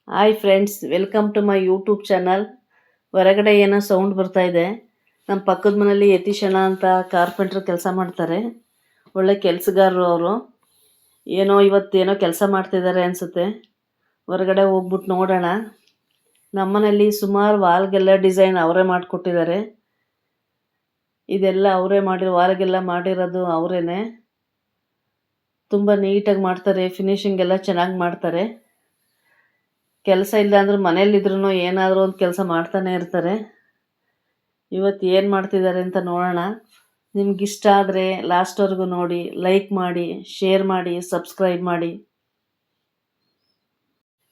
Hi friends, welcome to my YouTube channel. ಹೊರಗಡೆ ಏನೋ sound ಬರ್ತಾ ಇದೆ. ನಮ್ಮ ಪಕ್ಕದ ಮನೇಲಿ ಯತೀಶಣ್ಣ ಅಂತ ಕಾರ್ಪೆಂಟ್ರ್ ಕೆಲಸ ಮಾಡ್ತಾರೆ. ಒಳ್ಳೆ ಕೆಲಸಗಾರರು ಅವರು. ಇವತ್ತೇನೋ ಕೆಲಸ ಮಾಡ್ತಿದ್ದಾರೆ ಅನಿಸುತ್ತೆ. ಹೊರಗಡೆ ಹೋಗ್ಬಿಟ್ಟು ನೋಡೋಣ. ನಮ್ಮನೇಲಿ ಸುಮಾರು ವಾಲ್ಗೆಲ್ಲ ಡಿಸೈನ್ ಅವರೇ ಮಾಡಿಕೊಟ್ಟಿದ್ದಾರೆ. ಇದೆಲ್ಲ ಅವರೇ ವಾಲ್ಗೆಲ್ಲ ಮಾಡಿರೋದು ಅವರೇನೆ. ತುಂಬ ನೀಟಾಗಿ ಮಾಡ್ತಾರೆ, ಫಿನಿಶಿಂಗ್ ಎಲ್ಲ ಚೆನ್ನಾಗಿ ಮಾಡ್ತಾರೆ. ಕೆಲಸ ಇಲ್ಲ ಅಂದ್ರೆ ಮನೇಲಿದ್ರೂ ಏನಾದರೂ ಒಂದು ಕೆಲಸ ಮಾಡ್ತಾನೆ ಇರ್ತಾರೆ. ಇವತ್ತು ಏನು ಮಾಡ್ತಿದ್ದಾರೆ ಅಂತ ನೋಡೋಣ. ನಿಮ್ಗಿಷ್ಟ ಆದರೆ ಲಾಸ್ಟ್ವರೆಗೂ ನೋಡಿ, ಲೈಕ್ ಮಾಡಿ, ಶೇರ್ ಮಾಡಿ, ಸಬ್ಸ್ಕ್ರೈಬ್ ಮಾಡಿ.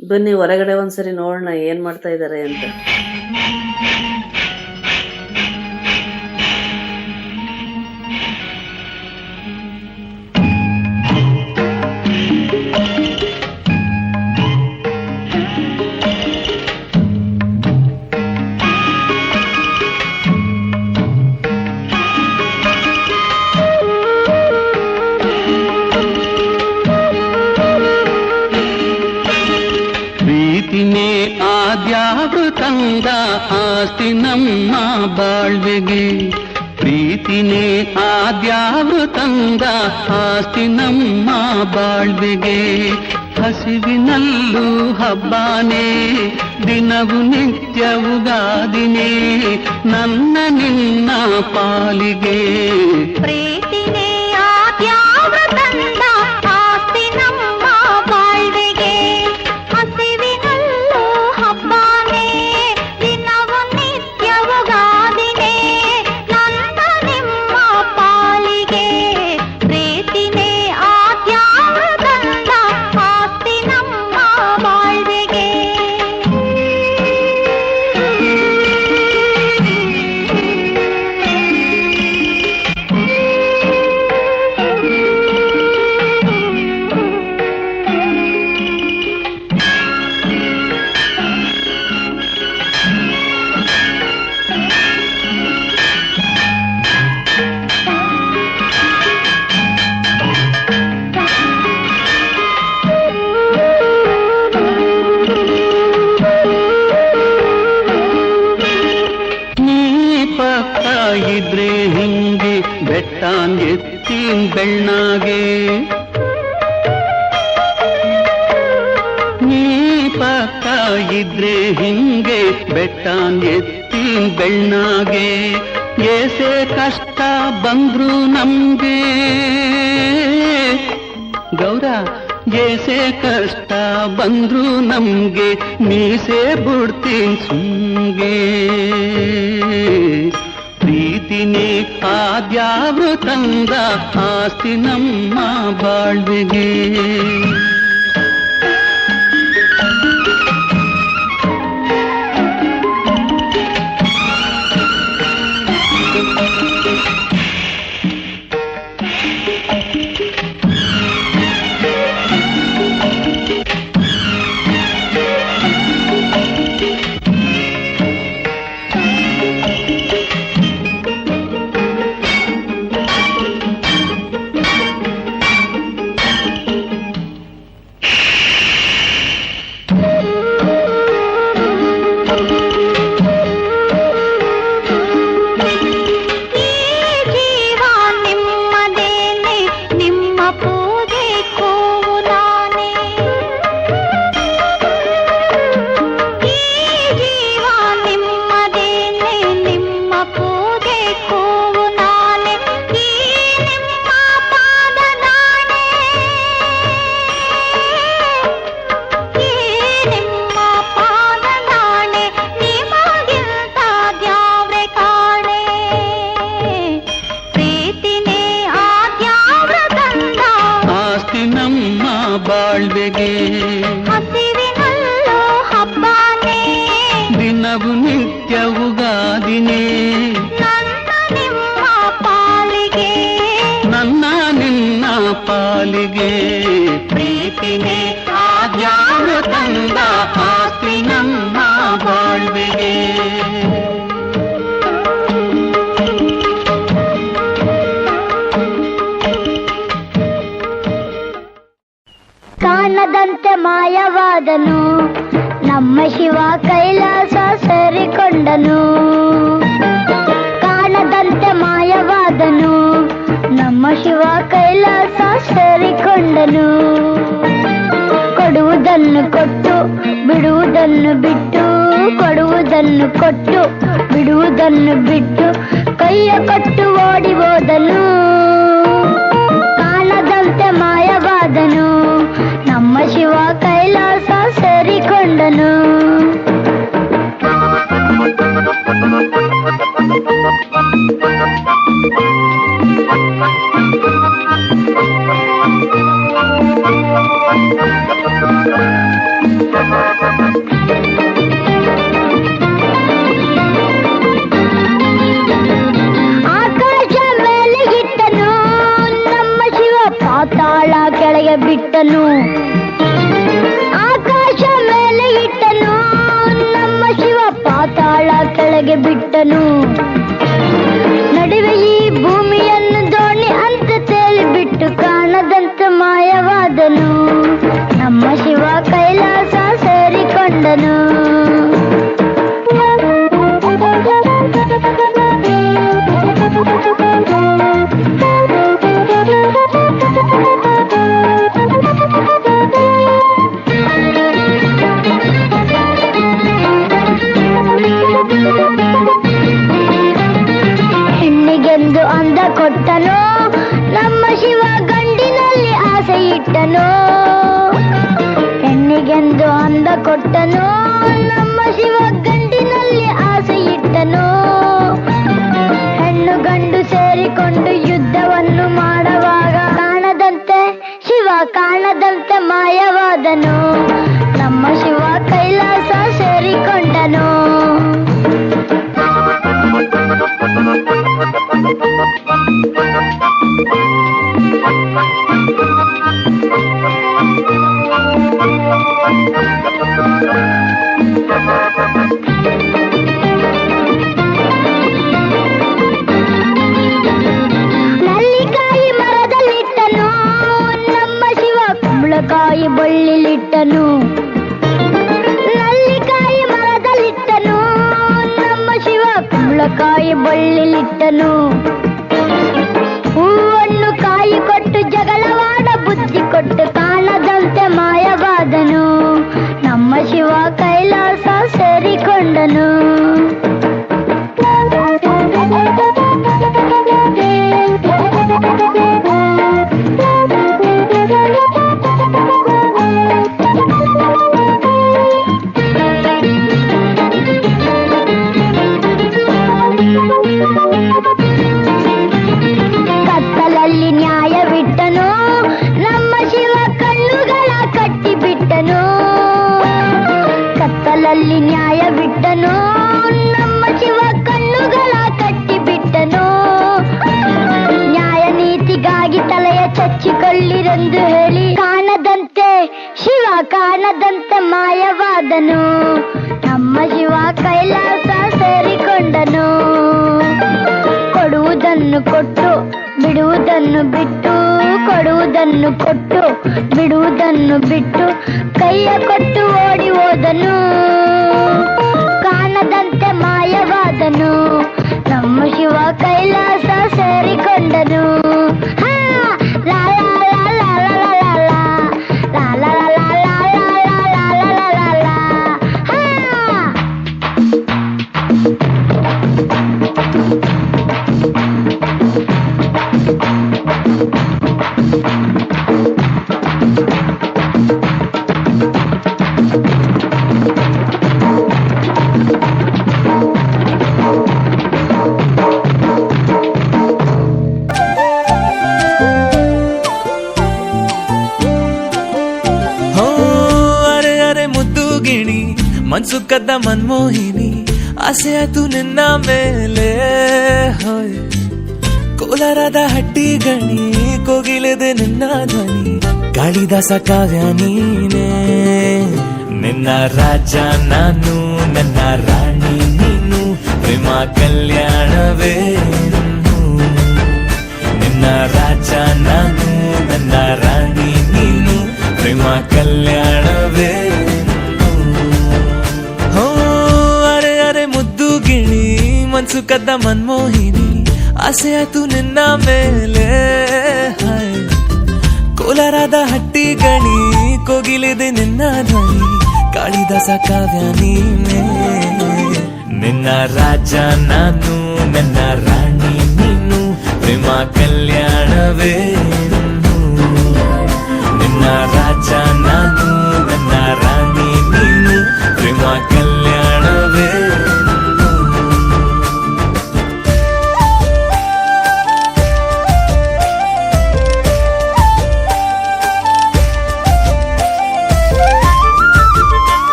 ಬನ್ನಿ ಹೊರಗಡೆ ಒಂದ್ಸರಿ ನೋಡೋಣ ಏನು ಮಾಡ್ತಾ ಇದ್ದಾರೆ ಅಂತ. ಪ್ರೀತಿನೇ ಆದ್ಯಾವೃತಂದ ಆಸ್ತಿ ನಮ್ಮ ಬಾಳ್ವೆಗೆ. ಪ್ರೀತಿನೇ ಆದ್ಯಾವೃತಂದ ಆಸ್ತಿ ನಮ್ಮ ಬಾಳ್ವೆಗೆ. ಹಸಿವಿನಲ್ಲೂ ಹಬ್ಬಾನೇ, ದಿನವು ನಿತ್ಯವುಗಾದಿನೇ, ನನ್ನ ನಿನ್ನ ಪಾಲಿಗೆ. ಪ್ರೀತಿನೇ ಆದ್ಯಾವೃತಂದ ಆಸ್ತಿ ನಮ್ಮ ಬಾಳ್ವೆಗೆ. ಹಸಿವಿನಲ್ಲೂ ಹಬ್ಬಾನೇ, ದಿನವು ನಿತ್ಯವುಗಾದಿನೇ, ನನ್ನ ನಿಮ್ಮ ಪಾಲಿಗೆ. ಪ್ರೀತಿನೇ ಆದ್ಯಾವೃತಂದ ಆಸ್ತಿ ನಮ್ಮ ಬಾಳ್ವೆಗೆ. ಇದ್ರೆ ಹಿಂಗೆ ಬೆಟ್ಟಾನ್ ಎತ್ತಿನ ಬೆಣ್ಣಾಗೆ. ನೀ ಪಕ್ಕ ಇದ್ರೆ ಹಿಂಗೆ ಬೆಟ್ಟಾನ್ ಎತ್ತಿನ ಬೆಣ್ಣಾಗೆ. ಏಸೆ ಕಷ್ಟ ಬಂದ್ರು ನಮ್ಗೆ ಗೌರ, ಏಸೆ ಕಷ್ಟ ಬಂದ್ರು ನಮ್ಗೆ, ಮೀಸೆ ಬಿಡ್ತೀನಿ ಸುಮ್ಗೆ. ಪ್ರೀತಿನೇ ಆದ್ಯಾವೃತಂದ ಆಸ್ತಿ ನಮ್ಮ ಬಾಳ್ವೆಗೆ. ಬಾಳ್ವೆಗೆ ಹಸಿವಿನಲ್ಲೂ ಹಬ್ಬಾನೇ, ದಿನವು ನಿತ್ಯವುಗಾದಿನೇ, ನನ್ನ ನಿಮ್ಮ ಪಾಲಿಗೆ. ನನ್ನ ನಿನ್ನ ಪಾಲಿಗೆ. ಪ್ರೀತಿನೇ ಆದ್ಯಾವೃತಂದ ಆಸ್ತಿ ನಮ್ಮ ಬಾಳ್ವೆಗೆ. ಕಾಣದಂತೆ ಮಾಯವಾದನು ನಮ್ಮ ಶಿವ ಕೈಲಾಸ ಸೇರಿಕೊಂಡನು ಕಾಣದಂತೆ ಮಾಯವಾದನು ನಮ್ಮ ಶಿವ ಕೈಲಾಸ ಸೇರಿಕೊಂಡನು ಕೊಡುವುದನ್ನು ಕೊಟ್ಟು ಬಿಡುವುದನ್ನು ಬಿಟ್ಟು ಕೊಡುವುದನ್ನು ಕೊಟ್ಟು ಬಿಡುವುದನ್ನು ಬಿಟ್ಟು ಕೈಯ ಕೊಟ್ಟು ಓಡಿ ಹೋದನು ಕಾಣದಂತೆ ಮಾಯವಾದನು ನಮ್ಮ ಶಿವ ಕೈಲಾಸ ಸೇರಿಕೊಂಡನು ಆಕಾಶ ಮೇಲೆ ಇಟ್ಟನು ನಮ್ಮ ಶಿವ ಪಾತಾಳ ಕೆಳಗೆ ಬಿಟ್ಟನು ಆಕಾಶ ಮೇಲೆ ಇಟ್ಟನು ನಮ್ಮ ಶಿವ ಪಾತಾಳ ಕೆಳಗೆ ಬಿಟ್ಟನು ನಡುವೆ ಈ ಭೂಮಿಯನ್ನು ದೋಣಿ ಅಂತ ತೇಲಿಬಿಟ್ಟು ಕಾಣದಂತೆ ಮಾಯವಾದನು ನಮ್ಮ ಶಿವ ಕೈಲಾಸ ಸೇರಿಕೊಂಡನು ಹೆಣ್ಣಿಗೆಂದು ಅಂದ ಕೊಟ್ಟನು ನಮ್ಮ ಶಿವ ಗಂಡಿನಲ್ಲಿ ಆಸೆ ಇಟ್ಟನು ಹೆಣ್ಣಿಗೆಂದು ಅಂದ ಕೊಟ್ಟನು ನಮ್ಮ ಶಿವ ಗಂಡಿನಲ್ಲಿ ಆಸೆ ಇಟ್ಟನು ಹೆಣ್ಣು ಗಂಡು ಸೇರಿಕೊಂಡು ಯುದ್ಧವನ್ನು ಮಾಡುವಾಗ ಕಾಣದಂತೆ ಶಿವ ಕಾಣದಂತೆ ಮಾಯವಾದನು ನಮ್ಮ ಶಿವ ಕೈಲಾಸ ಸೇರಿಕೊಂಡನು ನಲ್ಲಿಕಾಯಿ ಮರದಲ್ಲಿಟ್ಟನು ನಮ್ಮ ಶಿವ ಕುಂಬಳಕಾಯಿ ಬಳ್ಳಿಲಿಟ್ಟನು ನಲ್ಲಿಕಾಯಿ ಮರದಲ್ಲಿಟ್ಟನು ನಮ್ಮ ಶಿವ ಕುಂಬಳಕಾಯಿ ಬಳ್ಳಿಲಿಟ್ಟನು ಹೂವನ್ನು ಕಾಯಿ ಕೊಟ್ಟು ಜಗಳವಾಡ ಬುದ್ಧಿ ಕೊಟ್ಟು ಕಾಣದಂತೆ ಮಾಯವಾದನು ನಮ್ಮ ಶಿವ ಕೈಲಾಸ ಸೇರಿಕೊಂಡನು ಕತ್ತಲಲ್ಲಿ ನ್ಯಾಯವಿಟ್ಟನು ನಮ್ಮ ಶಿವ ಕಣ್ಣುಗಳ ಕಟ್ಟಿಬಿಟ್ಟನು ಕತ್ತಲಲ್ಲಿ ನ್ಯಾಯವಿಟ್ಟನು ನಮ್ಮ ಶಿವ ಕಣ್ಣುಗಳ ಕಟ್ಟಿಬಿಟ್ಟನು ನ್ಯಾಯ ನೀತಿಗಾಗಿ ತಲೆಯ ಚಚ್ಚಿಕೊಳ್ಳಿರೆಂದು ಹೇಳಿ ಕಾಣದಂತೆ ಶಿವ ಕಾಣದಂತೆ ಮಾಯವಾದನು ನಮ್ಮ ಶಿವ ಕೈಲಾಸ ಸೇರಿಕೊಂಡನು ಕೊಡುವುದನ್ನು ಕೊಟ್ಟು ಬಿಡುವುದನ್ನು ಬಿಟ್ಟು ಕೊಡುವುದನ್ನು ಕೊಟ್ಟು ಬಿಡುವುದನ್ನು ಬಿಟ್ಟು ಕೈಯ ಕೊಟ್ಟು ಓಡಿ ಹೋದನು ಕಾಣದಂತೆ ಮಾಯವಾದನು ನಮ್ಮ ಶಿವ ಕೈಲಾಸ ಸೇರಿಕೊಂಡನು ಹಾ ಲಾ ಲಾ ಲಾ ಲಾ ಲಾ ಲಾ ಲಾ ಲಾ ಲಾ ಲಾ ಲಾ ಲಾ ಲಾ ಲಾ ಲಾ ಲಾ ಹಾ ಮನ್ಸು ಕದ್ದ ಮನ್ಮೋಹಿನಿ ಆಸೆ ಆಯ್ತು ನಿನ್ನ ಮೇಲೆ ಹೋಯ್ ಕೋಲಾರದ ಹಟ್ಟಿ ಗಣಿ ಕೋಗಿಲೆದೆ ನಿನ್ನ ಧ್ವನಿ ಕಾಳಿದಾಸ ಕಾವ್ಯ ನೀನೇ ನಿನ್ನ ರಾಜ ನಾನು ನನ್ನ ರಾಣಿ ನೀನು ಪ್ರೇಮ ಕಲ್ಯಾಣವೇನು ನಿನ್ನ ರಾಜ ನಾನು ನನ್ನ ರಾಣಿ ನೀನು ಪ್ರೇಮ ಕಲ್ಯಾಣವೇನು ಮನ್ಸು ಕದ್ದ ಮನ್ಮೋಹಿನಿ ಆಸೆ ಆಯ್ತು ನಿನ್ನ ಮೇಲೆ. ಹಾಯ್ ಕೋಲಾರದ ಹಟ್ಟಿ ಗಣಿ ಕೋಗಿಲಿದೆ ನಿನ್ನ ಧ್ವನಿ, ಕಾಳಿದಾಸ ಕಾವ್ಯ ನೀನೆ. ನಿನ್ನ ರಾಜ ನಾನು, ನನ್ನ ರಾಣಿ ನೀನು, ಪ್ರೇಮ ಕಲ್ಯಾಣವೇ ನಿನ್ನ ರಾಜ ನಾನು, ನನ್ನ ರಾಣಿ ನೀನು, ಪ್ರೇಮ ಕಲ್ಯಾಣವೇ.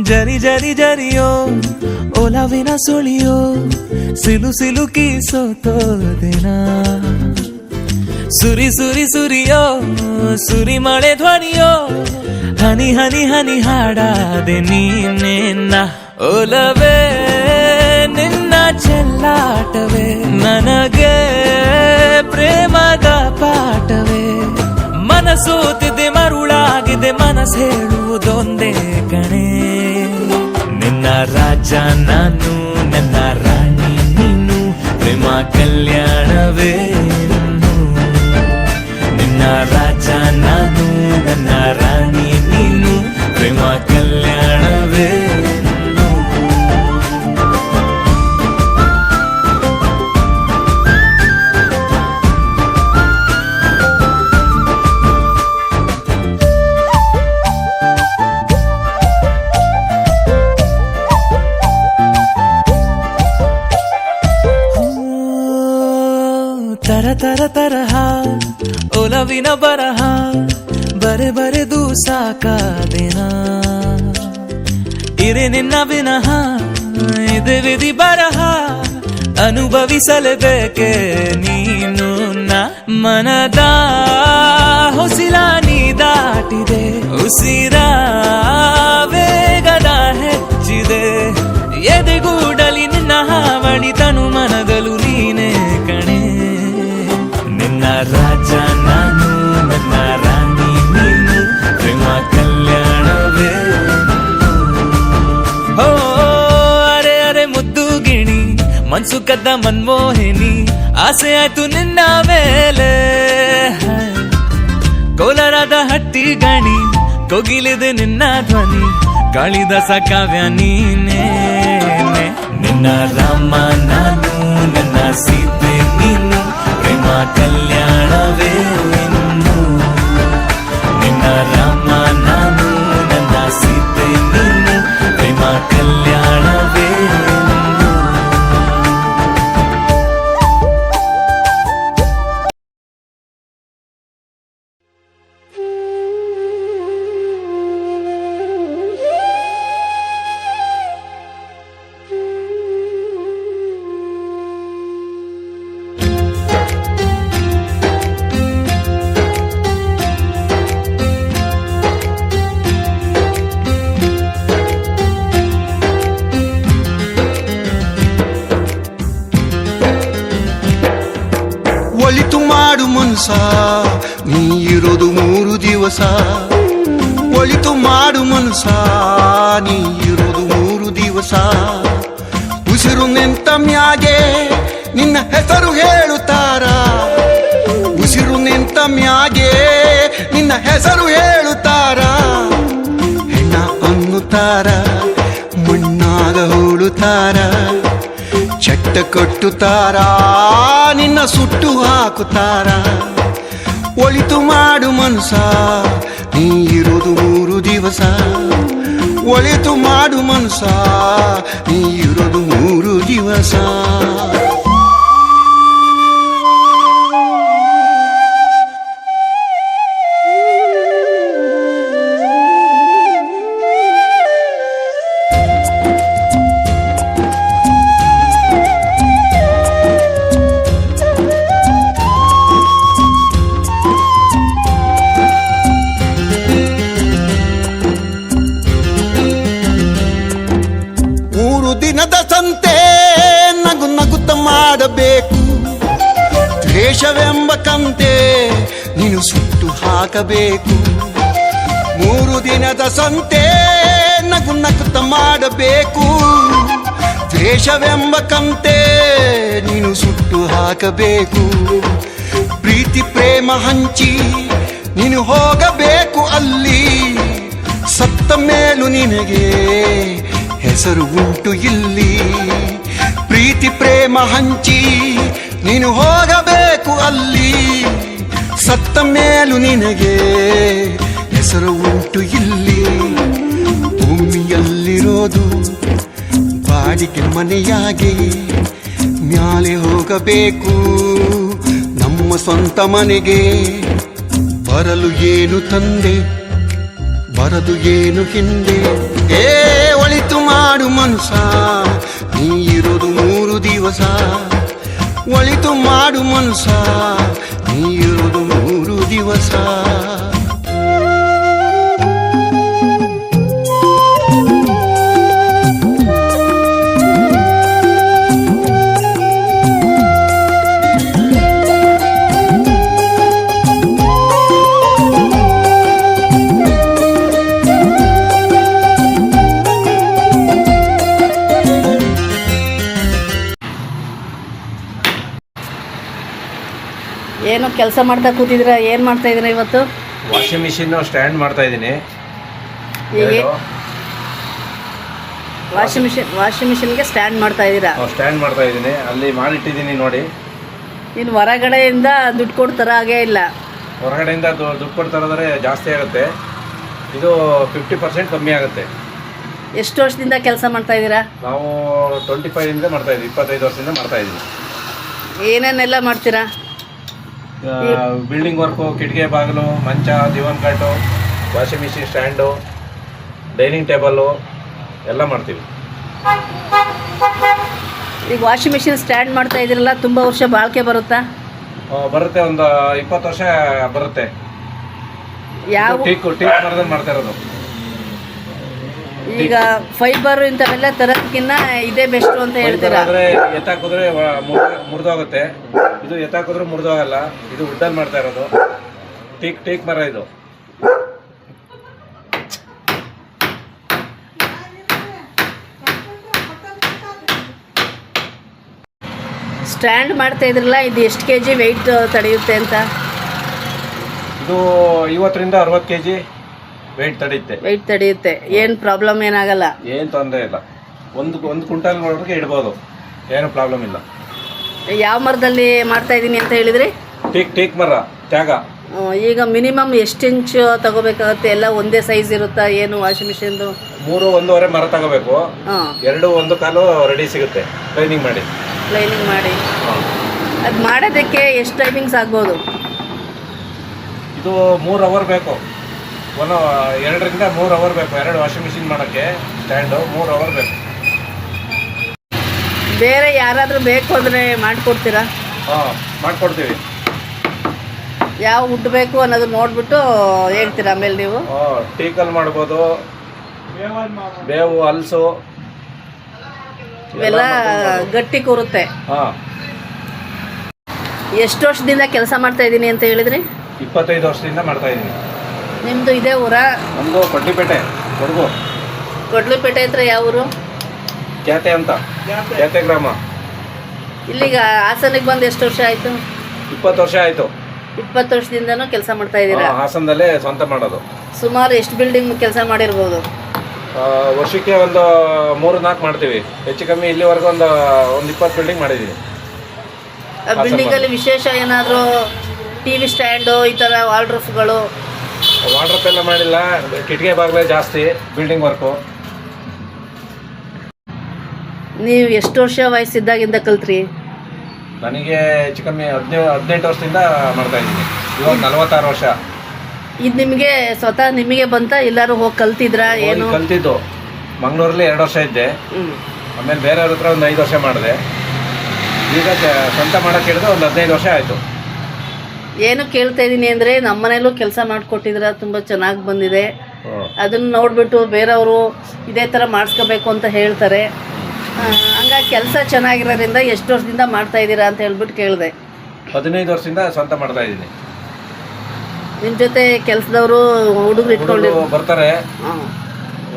ಜರಿ ಜರಿ ಜರಿಯೋ ಒಲವಿನ ಸುಳಿಯೋ, ಸಿಲು ಸಿಲುಕಿ ಸೋತೋದಿನ. ಸುರಿ ಸುರಿ ಸುರಿಯೋ ಸುರಿ ಮಳೆ ಧ್ವನಿಯೋ, ಹನಿ ಹನಿ ಹನಿ ಹಾಡಾದೆ ನೀನೇನ. ಒಲವೇ ನಿನ್ನ ಚೆಲ್ಲಾಟವೇ ನನಗೆ ಪ್ರೇಮದ ಪಾಠವೇ. ಮನಸೋತಿದೆ ಮರುಳಾಗಿದೆ ಮನಸ್ಸು ಹೇಳುವುದೊಂದೇ ಕಣೆ. ನಿನ್ನ ರಾಜ ನಾನು, ನನ್ನ ರಾಣಿ ನೀನು, ಪ್ರೇಮ ಕಲ್ಯಾಣವೇ. ನಿನ್ನ ರಾಜ ನಾನು, ನನ್ನ ರಾಣಿ ನೀನು, ಪ್ರೇಮ ಕಲ್ಯಾಣವೇ. ತರ ತರ ತರಹ ಒಲವಿನ ಬರಹ, ಬರೆ ಬರೆದು ಸಾಕಾದೆನ. ಇರೆ ನಿನ್ನ ವಿನಃ ಇದೆ ವಿಧಿ ಬರಹ, ಅನುಭವಿಸಲೇಬೇಕೆ ನೀನು. ಮನದ ಹೊಸಿಲ ನೀ ದಾಟಿದೆ, ಉಸಿರ ವೇಗದ ಹೆಚ್ಚಿದೆ. ಎದೆಗೂಡಲಿ ನಿನ್ನ ಹಾವಳಿ, ತನು ಮನದಲು ನೀನೇ ಕಣೆ. ನಿನ್ನ ರಾಜ ನಾನು, ನನ್ನ ರಾಣಿ ನೀನು, ಪ್ರೇಮ ಕಲ್ಯಾಣವೇ. ಹೋ ಅರೆ ಅರೆ ಮುದ್ದು ಗಿಣಿ, ಮನ್ಸು ಕದ್ದ ಮನ್ಮೋಹಿನಿ ಆಸೆ ಆಯ್ತು ನಿನ್ನ ಮೇಲೆ. ಕೋಲಾರದ ಹಟ್ಟಿ ಗಣಿ ಕೋಗಿಲಿದೆ ನಿನ್ನ ಧ್ವನಿ, ಕಾಳಿದಾಸ ಕಾವ್ಯ ನೀನೇ. ನಿನ್ನ ರಾಮ ನಾನು, ನನ್ನ ಸೀತೆ ನೀನು, ಪ್ರೇಮ ಕಲ್ಯಾಣವೇ. ನಿನ್ನ ರಾಮ ನಾನು, ನನ್ನ ಸೀತೆ ನೀನು, ಪ್ರೇಮ ಕಲ್ಯಾಣವೇ. ಒಳಿತು ಮಾಡು ಮನ್ಸ, ನೀ ಇರೋದು 3 ದಿವಸ. ಒಳಿತು ಮಾಡು ಮನ್ಸ, ನೀ ಇರೋದು 3 ದಿವಸ. ಉಸಿರು ನಿಂತ ಮ್ಯಾಗೆ ನಿನ್ನ ಹೆಸರು ಹೇಳುತ್ತಾರ, ಉಸಿರು ನಿಂತ ಮ್ಯಾಗೆ ನಿನ್ನ ಹೆಸರು ಹೇಳುತ್ತಾರ. ಹೆಣ್ಣ ಅನ್ನುತ್ತಾರ, ಮಣ್ಣಾಗ ಹೂಳುತ್ತಾರ, ಚಟ್ಟ ಕಟ್ಟುತ್ತಾರ, ನಿನ್ನ ಸುಟ್ಟು ಹಾಕುತ್ತಾರ. ಒಳಿತು ಮಾಡು ಮನ್ಸ, ನೀ ಇರೋದು 3 ದಿವಸ. ಒಳಿತು ಮಾಡು ಮನ್ಸ, ನೀ ಇರೋದು 3 ದಿವಸ. ಕಂತೆ ನೀನು ಸುಟ್ಟು ಹಾಕಬೇಕು. 3 ದಿನದ ಸಂತೆ ನಗು ನಗುತ್ತ ಮಾಡಬೇಕು. ದ್ವೇಷವೆಂಬ ಕಂತೆ ನೀನು ಸುಟ್ಟು ಹಾಕಬೇಕು. ಪ್ರೀತಿ ಪ್ರೇಮ ಹಂಚಿ ನೀನು ಹೋಗಬೇಕು ಅಲ್ಲಿ. ಸತ್ತ ಮೇಲೂ ನಿನಗೆ ಹೆಸರು ಉಂಟು ಇಲ್ಲಿ. ಪ್ರೀತಿ ಪ್ರೇಮ ಹಂಚಿ ನೀನು ಹೋಗಬೇಕು ಅಲ್ಲಿ. ಸತ್ತ ಮೇಲೂ ನಿನಗೆ ಹೆಸರು ಉಂಟು ಇಲ್ಲಿ. ಭೂಮಿಯಲ್ಲಿರೋದು ಬಾಡಿಗೆ ಮನೆಯಾಗಿ ಮ್ಯಾಲೆ ಹೋಗಬೇಕು ನಮ್ಮ ಸ್ವಂತ ಮನೆಗೆ. ಬರಲು ಏನು ತಂದೆ ಬರದು ಏನು ಹಿಂದೆ. ಒಳಿತು ಮಾಡು ಮನುಷ್ಯ ನೀ ಇರೋದು 3 ದಿವಸ. ಒಳಿತು ಮಾಡು ಮನುಷ್ಯ ನೀ ಇರೋದು 3 ದಿವಸ. ಏನು ಕೆಲಸ ಮಾಡ್ತಾ ಕೂತಿದ್ದೀರಾ? ಏನು ಮಾಡ್ತಾ ಇದ್ದೀರಾ ಇವತ್ತು? ವಾಷಿಂಗ್ ಮಿಷಿನ್ ಸ್ಟ್ಯಾಂಡ್ ಮಾಡ್ತಾ ಇದ್ದೀನಿ. ಹೀಗೆ ವಾಷಿಂಗ್ ಮಿಷಿನ್ಗೆ ಸ್ಟ್ಯಾಂಡ್ ಮಾಡ್ತಾ ಇದ್ದೀರಾ? ಸ್ಟ್ಯಾಂಡ್ ಮಾಡ್ತಾ ಇದ್ದೀನಿ, ಅಲ್ಲಿ ಮಾಡಿಟ್ಟಿದ್ದೀನಿ ನೋಡಿ. ಇನ್ನು ಹೊರಗಡೆಯಿಂದ ದುಡ್ಡು ಕೊಡ್ತಾರ? ಹಾಗೇ ಇಲ್ಲ, ಹೊರಗಡೆಯಿಂದ ದುಡ್ಡು ಕೊಡ್ತಾರಂದರೆ ಜಾಸ್ತಿ ಆಗುತ್ತೆ. ಇದು 50% ಕಮ್ಮಿ ಆಗುತ್ತೆ. ಎಷ್ಟು ವರ್ಷದಿಂದ ಕೆಲಸ ಮಾಡ್ತಾ ಇದ್ದೀರಾ? ನಾವು 25 ಮಾಡ್ತಾ ಇದ್ದೀವಿ, 25 ವರ್ಷದಿಂದ ಮಾಡ್ತಾ ಇದ್ದೀವಿ. ಏನೇನೆಲ್ಲ ಮಾಡ್ತೀರಾ? ಬಿಲ್ಡಿಂಗ್ ವರ್ಕು, ಕಿಟಕಿ ಬಾಗಿಲು, ಮಂಚ, ದಿವಾನ್ ಕಾಟು, washing machine stand, dining table ಎಲ್ಲ ಮಾಡ್ತೀವಿ. ಈಗ ವಾಷಿಂಗ್ ಮಿಷಿನ್ ಸ್ಟ್ಯಾಂಡ್ ಮಾಡ್ತಾ ಇದ್ದೀರಲ್ಲ, ತುಂಬ ವರ್ಷ ಬಾಳಿಕೆ ಬರುತ್ತಾ? ಬರುತ್ತೆ, ಒಂದು 20 ವರ್ಷ ಬರುತ್ತೆ. ಯಾವ ಟೀಕ್ ಮರದಲ್ಲಿ ಮಾಡ್ತಾ ಇರೋದು. ಈಗ ಫೈಬರ್ ಇಂಥವೆಲ್ಲ ತರೋದಕ್ಕಿಂತ ಇದೇ ಬೆಸ್ಟ್ ಅಂತ ಹೇಳ್ತೀರಾ? ಆದರೆ ಎತ್ತಾಕಿದ್ರೆ ಮುರಿದೋಗುತ್ತೆ. ಇದು ಎತ್ತಾಕಿದ್ರೆ ಮುರಿದೋಗಲ್ಲ. ಇದು ವುಡ್ಡಲ್ಲಿ ಮಾಡ್ತಾ ಇರೋದು. ಟೀಕ್ ಮರ ಇದು. ಸ್ಟ್ಯಾಂಡ್ ಮಾಡ್ತಾ ಇದ್ರಲ್ಲ, ಇದು ಎಷ್ಟು kg ವೆಯ್ಟ್ ತಡೆಯುತ್ತೆ ಅಂತ? ಇದು 50ರಿಂದ 60 kg ವೆಯ್ಟ್ ತಡೆಯುತ್ತೆ. ಏನು ಪ್ರಾಬ್ಲಮ್ ಏನಾಗಲ್ಲ? ಏನು ತೊಂದರೆ ಇಲ್ಲ. ಒಂದು ಕ್ವಿಂಟಲ್ ಒಳಗೆ ಇಡ್ಬೋದು, ಏನು ಪ್ರಾಬ್ಲಮ್ ಇಲ್ಲ. ಯಾವ ಮರದಲ್ಲಿ ಮಾಡ್ತಾ ಇದ್ದೀನಿ ಅಂತ ಹೇಳಿದ್ರಿ? ಟೀಕ್ ಮರ, ತ್ಯಾಗ. ಈಗ ಮಿನಿಮಮ್ ಎಷ್ಟು ಇಂಚ್ ತಗೋಬೇಕಾಗುತ್ತೆ? ಎಲ್ಲ ಒಂದೇ ಸೈಜ್ ಇರುತ್ತಾ ಏನು ವಾಷಿಂಗ್ ಮಿಷಿನ್ದು? 3-1.5 ಮರ ತಗೋಬೇಕು. 2-1 ಕಾಲು ರೆಡಿ ಸಿಗುತ್ತೆ ಲೈನಿಂಗ್ ಮಾಡಿ. ಅದು ಮಾಡೋದಕ್ಕೆ ಎಷ್ಟು ಟೈಮಿಂಗ್ಸ್ ಆಗ್ಬೋದು? ಇದು 3 ಅವರ್ ಬೇಕು. 2ರಿಂದ 3 ಅವರ್ ಬೇಕು. 2 ವಾಷಿಂಗ್ ಮಿಷಿನ್ ಮಾಡೋಕ್ಕೆ ಸ್ಟ್ಯಾಂಡು 3 ಅವರ್ ಬೇಕು. ಬೇರೆ ಯಾರಾದರೂ ಬೇಕು ಅಂದರೆ ಮಾಡಿಕೊಡ್ತೀರಾ? ಮಾಡಿಕೊಡ್ತೀವಿ. ಯಾವ ವುಡ್ ಬೇಕು ಅನ್ನೋದು ನೋಡಿಬಿಟ್ಟು ಹೇಳ್ತೀರಾ ಆಮೇಲೆ ನೀವು? ಟೀಕಲ್ಲಿ ಮಾಡ್ಬೋದು, ಬೇವು, ಹಲಸು ಇವೆಲ್ಲ ಗಟ್ಟಿ ಕೂರುತ್ತೆ. ಎಷ್ಟು ವರ್ಷದಿಂದ ಕೆಲಸ ಮಾಡ್ತಾ ಇದ್ದೀನಿ ಅಂತ ಹೇಳಿದ್ರಿ? 25 ವರ್ಷದಿಂದ ಮಾಡ್ತಾ ಇದ್ದೀನಿ. ನಿಮ್ಮದು ಇದೇ ಊರಾ? ನಮ್ಮದು ಕೊಡ್ಲಿಪೇಟೆ, ಕೊಡಗು. ಕೊಡ್ಲಿಪೇಟೆ ಹತ್ರ ಯಾವ ಊರು? ಕ್ಯಾತೆ ಅಂತ, ಕ್ಯಾತೆ ಗ್ರಾಮ. ಇಲ್ಲಿಗ ಹಾಸನಿಗೆ ಬಂದು ಎಷ್ಟು ವರ್ಷ ಆಯಿತು? 20 ವರ್ಷ ಆಯಿತು. 20 ವರ್ಷದಿಂದನೂ ಕೆಲಸ ಮಾಡ್ತಾ ಇದ್ದೀರಾ? ಹಾಸನದಲ್ಲೇ ಸ್ವಂತ ಮಾಡೋದು. ಸುಮಾರು ಎಷ್ಟು ಬಿಲ್ಡಿಂಗ್ ಕೆಲಸ ಮಾಡಿರ್ಬೋದು? ವರ್ಷಕ್ಕೆ ಒಂದು 3-4 ಮಾಡ್ತೀವಿ. ಹೆಚ್ಚು ಕಮ್ಮಿ ಇಲ್ಲಿವರೆಗೂ ಒಂದು 20 ಬಿಲ್ಡಿಂಗ್ ಮಾಡಿದ್ದೀವಿ. ಆ ಬಿಲ್ಡಿಂಗಲ್ಲಿ ವಿಶೇಷ ಏನಾದರೂ TV ಸ್ಟ್ಯಾಂಡು, ಈ ಥರ ವಾಲ್ಡ್ರೂಫ್ಗಳು? ವಾರ್ಡ್ರೋಬ್ ಎಲ್ಲ ಮಾಡಿಲ್ಲ, ಕಿಟಕಿ ಬಾಗಿಲೇ ಜಾಸ್ತಿ ಬಿಲ್ಡಿಂಗ್ ವರ್ಕು. ನೀವು ಎಷ್ಟು ವರ್ಷ ವಯಸ್ಸಿದ್ದಾಗಿಂದ ಕಲ್ತ್ರಿ? ನನಗೆ ಹೆಚ್ಚು ಕಮ್ಮಿ 18 ವರ್ಷದಿಂದ ಮಾಡ್ತಾ ಇದ್ದೀನಿ. ಇವಾಗ 46 ವರ್ಷ. ಇದು ನಿಮಗೆ ಸ್ವತಃ ನಿಮಗೆ ಬಂತ? ಎಲ್ಲರೂ ಹೋಗಿ ಕಲ್ತಿದ್ರಾ? ಏನು ಕಲ್ತಿದ್ದು ಮಂಗಳೂರಲ್ಲಿ 2 ವರ್ಷ ಇದ್ದೆ. ಆಮೇಲೆ ಬೇರೆಯವ್ರ ಹತ್ರ ಒಂದು 5 ವರ್ಷ ಮಾಡಿದೆ. ಈಗ ಸ್ವಂತ ಮಾಡೋಕ್ಕೆ ಹಿಡಿದು ಒಂದು 15 ವರ್ಷ ಆಯಿತು. ಏನು ಕೇಳ್ತಾ ಇದ್ದೀನಿ ಅಂದರೆ, ನಮ್ಮ ಮನೇಲೂ ಕೆಲಸ ಮಾಡಿಕೊಟ್ಟಿದ್ರ, ತುಂಬ ಚೆನ್ನಾಗಿ ಬಂದಿದೆ. ಅದನ್ನು ನೋಡಿಬಿಟ್ಟು ಬೇರೆಯವರು ಇದೇ ಥರ ಮಾಡಿಸ್ಕೋಬೇಕು ಅಂತ ಹೇಳ್ತಾರೆ. ಹಂಗಾಗಿ ಕೆಲಸ ಚೆನ್ನಾಗಿರೋದ್ರಿಂದ ಎಷ್ಟು ವರ್ಷದಿಂದ ಮಾಡ್ತಾ ಇದ್ದೀರಾ ಅಂತ ಹೇಳ್ಬಿಟ್ಟು ಕೇಳಿದೆ. 15 ವರ್ಷದಿಂದ ಸ್ವಂತ ಮಾಡ್ತಾ ಇದ್ದೀನಿ. ನಿಮ್ಮ ಜೊತೆ ಕೆಲಸದವರು ಹುಡುಗರು ಇಟ್ಕೊಂಡು ಹುಡುಗರು ಬರ್ತಾರೆ,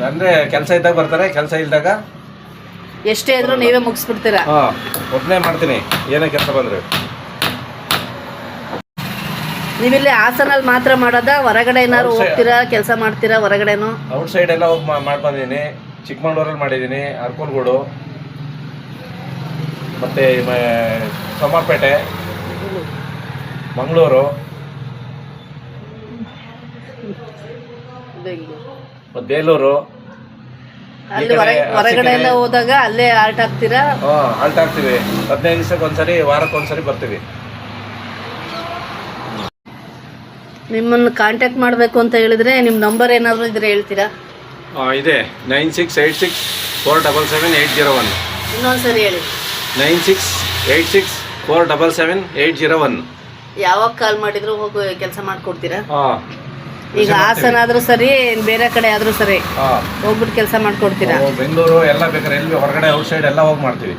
ಅಂದರೆ ಕೆಲಸ ಇದ್ದಾಗ ಬರ್ತಾರೆ, ಕೆಲಸ ಇಲ್ದಾಗ ಎಷ್ಟೇ ಇದ್ರೂ ನೀವೇ ಮುಗಿಸ್ಬಿಡ್ತೀರಾ? ಒಬ್ಬನೇ ಮಾಡ್ತೀನಿ ಏನೇ ಕೆಲಸ ಬಂದರೆ. ನೀವಿಲ್ಲಿ ಹಾಸನಲ್ಲಿ ಮಾತ್ರ ಮಾಡೋದಾ? ಹೊರಗಡೆ ಏನಾದ್ರು ಹೋಗ್ತೀರಾ, ಕೆಲಸ ಮಾಡ್ತೀರಾ ಹೊರಗಡೆನೂ? ಔಟ್ ಸೈಡ್ ಎಲ್ಲ ಹೋಗಿ ಮಾಡಿ ಬಂದಿದ್ದೀನಿ. ಚಿಕ್ಕಮಂಗ್ಳೂರಲ್ಲಿ ಮಾಡಿದ್ದೀನಿ, ಅರ್ಕಲ್ಗೂಡು, ಮತ್ತು ಸೋಮವಾರಪೇಟೆ, ಮಂಗಳೂರು, ಮತ್ತು ಬೇಲೂರು. ಅಲ್ಲಿ ಹೊರಗಡೆ ಎಲ್ಲ ಹೋದಾಗ ಅಲ್ಲೇ ಆಲ್ಟ್ ಆಗ್ತೀರಾ? ಆಲ್ಟ್ ಆಗ್ತೀವಿ. 15 ದಿವಸಕ್ಕೆ ಒಂದ್ಸರಿ, ವಾರಕ್ಕೊಂದ್ಸರಿ ಬರ್ತೀವಿ. ನಿಮ್ಮನ್ನು ಕಾಂಟ್ಯಾಕ್ಟ್ ಮಾಡಬೇಕು ಅಂತ ಹೇಳಿದ್ರೆ ನಿಮ್ಮ ನಂಬರ್ ಏನಾದರೂ ಇದ್ರೆ ಹೇಳ್ತೀರಾ? ಇದೆ 9686477801. ಇನ್ನೊಂದ್ಸರಿ ಹೇಳಿ. 9686477801. ಯಾವಾಗ ಕಾಲ್ ಮಾಡಿದ್ರು ಹೋಗಿ ಕೆಲಸ ಮಾಡ್ಕೊಡ್ತೀರಾ? ಹಾಂ. ಈಗ ಹಾಸನ ಆದ್ರೂ ಸರಿ, ಬೇರೆ ಕಡೆ ಆದ್ರೂ ಸರಿ ಹೋಗ್ಬಿಟ್ಟು ಕೆಲಸ ಮಾಡ್ಕೊಡ್ತೀರಾ? ಬೆಂಗಳೂರು ಎಲ್ಲ ಬೇಕಾದ್ರೆ ಎಲ್ಲಿ ಹೊರಗಡೆ ಔಟ್ ಸೈಡ್ ಎಲ್ಲ ಹೋಗಿ ಮಾಡ್ತೀವಿ.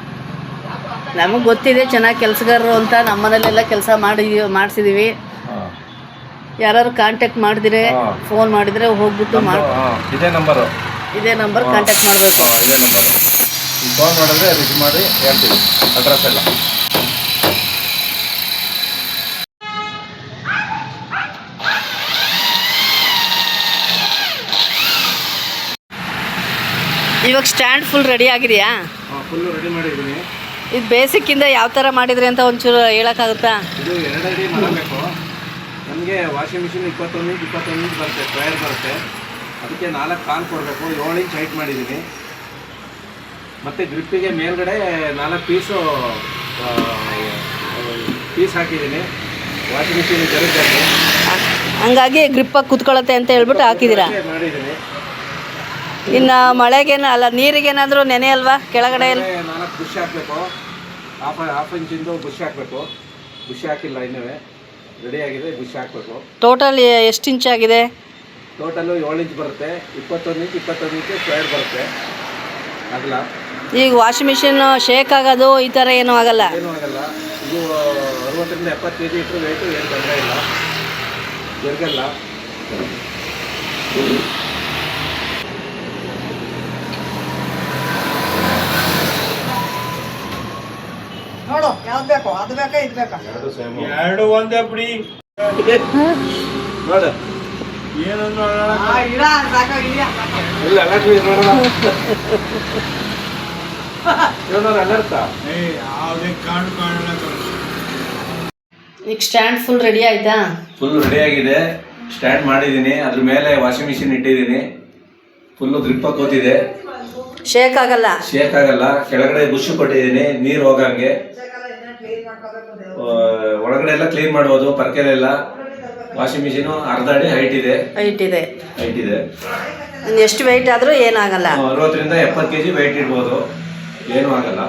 ನಮಗೆ ಗೊತ್ತಿದೆ ಚೆನ್ನಾಗಿ ಕೆಲಸಗಾರರು ಅಂತ. ನಮ್ಮನೇಲೆಲ್ಲ ಕೆಲಸ ಮಾಡಿಸಿದೀವಿ. ಯಾರು ಕಾಂಟ್ಯಾಕ್ಟ್ ಮಾಡಿದ್ರೆ, ಫೋನ್ ಮಾಡಿದ್ರೆ ಹೋಗ್ಬಿಟ್ಟು ಇದೇ ನಂಬರ್ ಕಾಂಟ್ಯಾಕ್ಟ್ ಮಾಡಬೇಕು. ಇದೇ ನಂಬರ್ ಫೋನ್ ಮಾಡಿದ್ರೆ ರಿಸೀವ್ ಮಾಡಿ ಹೇಳ್ತೀವಿ ಅಡ್ರೆಸ್ ಎಲ್ಲ. ಇವಾಗ ಸ್ಟ್ಯಾಂಡ್ ಫುಲ್ ರೆಡಿ ಆಗಿದೆಯಾ? ಫುಲ್ಲು ರೆಡಿ ಮಾಡಿದ್ದೀನಿ. ಇದು ಬೇಸಿಕ್ಕಿಂದ ಯಾವ ಥರ ಮಾಡಿದ್ರಿ ಅಂತ ಒಂಚೂರು ಹೇಳೋಕ್ಕಾಗುತ್ತಾ? ಇದು 2 ಅಡಿ ಮಾಡಬೇಕು. ನಮಗೆ ವಾಷಿಂಗ್ ಮಿಷಿನ್ 21 ಇಂಚ್ ಬರುತ್ತೆ, ಡ್ರೈಯರ್ ಬರುತ್ತೆ. ಅದಕ್ಕೆ 4 ಕಾಲು ಕೊಡಬೇಕು. 7 ಇಂಚ್ ಹೈಟ್ ಮಾಡಿದ್ದೀನಿ. ಮತ್ತು ಗ್ರಿಪ್ಪಿಗೆ ಮೇಲ್ಗಡೆ 4 ಪೀಸ್ ಹಾಕಿದ್ದೀನಿ. ವಾಷಿಂಗ್ ಮಿಷಿನ್ ಜರುಗಕ್ಕೆ ಹಂಗಾಗಿ ಗ್ರಿಪ್ಪಾಗಿ ಕೂತ್ಕೊಳ್ಳುತ್ತೆ ಅಂತ ಹೇಳ್ಬಿಟ್ಟು ಹಾಕಿದ್ದೀರಾ? ಮಾಡಿದ್ದೀನಿ. ಇನ್ನು ಮಳೆಗೇನು ಅಲ್ಲ, ನೀರಿಗೇನಾದರೂ ನೆನೆ ಅಲ್ವಾ ಕೆಳಗಡೆ? 4 ಬುಷ್ ಹಾಕಬೇಕು. ಹಾಫ್ ಇಂಚಿಂದು ಬುಷ್ ಹಾಕಬೇಕು. ಬುಷ್ ಹಾಕಿಲ್ಲ ಇನ್ನೂ, ರೆಡಿ ಆಗಿದೆ. ಬುಷ್ ಹಾಕಬೇಕು. ಟೋಟಲ್ ಎಷ್ಟು ಇಂಚ್ ಆಗಿದೆ? ಟೋಟಲು 7 ಇಂಚ್ ಬರುತ್ತೆ. 21 ಇಂಚ್ ಸ್ಕ್ವೇರ್ ಬರುತ್ತೆ ಅಗಲ. ಈಗ ವಾಷಿಂಗ್ ಮಿಷಿನ್ ಶೇಕ್ ಆಗೋದು ಈ ಥರ ಏನೂ ಆಗಲ್ಲ? ಏನೂ ಆಗಲ್ಲ. ಇದು 60 ರಿಂದ 70 kg ಇಟ್ಟರು ವೆಯ್ಟು ಏನು ತೊಂದರೆ ಇಲ್ಲ, ಜರುಗಲ್ಲ. ನೋಡು ಯಾವ್ದು ಬೇಕು, ಅದು ಬೇಕಾ ಇದು ಬೇಕಾ? ಎರಡು ಒಂದೇ ಬಿಡಿ. ನೋಡು ಏನು ಇಲ್ಲ ಈಗ ಸ್ಟ್ಯಾಂಡ್ ಫುಲ್ ರೆಡಿ ಆಯ್ತಾ? ಫುಲ್ ರೆಡಿ ಆಗಿದೆ. ಸ್ಟ್ಯಾಂಡ್ ಮಾಡಿದ್ದೀನಿ, ಅದ್ರ ಮೇಲೆ ವಾಷಿಂಗ್ ಮಿಷಿನ್ ಇಟ್ಟಿದ್ದೀನಿ. ಫುಲ್ಲು ಗ್ರಿಪ್ ಕೂತಿದೆ, ಶೇಕ್ ಆಗಲ್ಲ. ಕೆಳಗಡೆ ಬುಷ್ ಕೊಟ್ಟಿದ್ದೀನಿ ನೀರು ಹೋಗಂಗೆ. ಒಳಗಡೆ ಎಲ್ಲ ಕ್ಲೀನ್ ಮಾಡ್ಬೋದು, ಪರ್ಕೆಲೆಲ್ಲ. ವಾಷಿಂಗ್ ಮಿಷಿನು 1/2 ಅಡಿ ಹೈಟ್ ಇದೆ. ಎಷ್ಟು ವೆಯ್ಟ್ ಆದರೂ ಏನಾಗಲ್ಲ. 60 ರಿಂದ 70 kg ವೆಯ್ಟ್ ಇಡ್ಬೋದು, ಏನೂ ಆಗಲ್ಲ.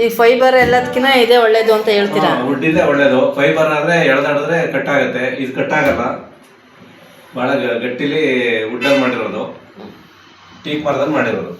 ಈ ಫೈಬರ್ ಎಲ್ಲದಕ್ಕಿಂತ ಇದೇ ಒಳ್ಳೇದು ಅಂತ ಹೇಳ್ತೀರಾ? ವುಡ್ ಇದೆ ಒಳ್ಳೇದು. ಫೈಬರ್ ಆದ್ರೆ ಎಳ್ದಾಡಿದ್ರೆ ಕಟ್ ಆಗುತ್ತೆ, ಇದು ಕಟ್ ಆಗಲ್ಲ. ಬಹಳ ಗಟ್ಟಿಲಿ ವುಡ್ಡಲ್ಲಿ ಮಾಡಿರೋದು, ಟೀಕ್ ಮರದಲ್ಲಿ ಮಾಡಿರೋದು.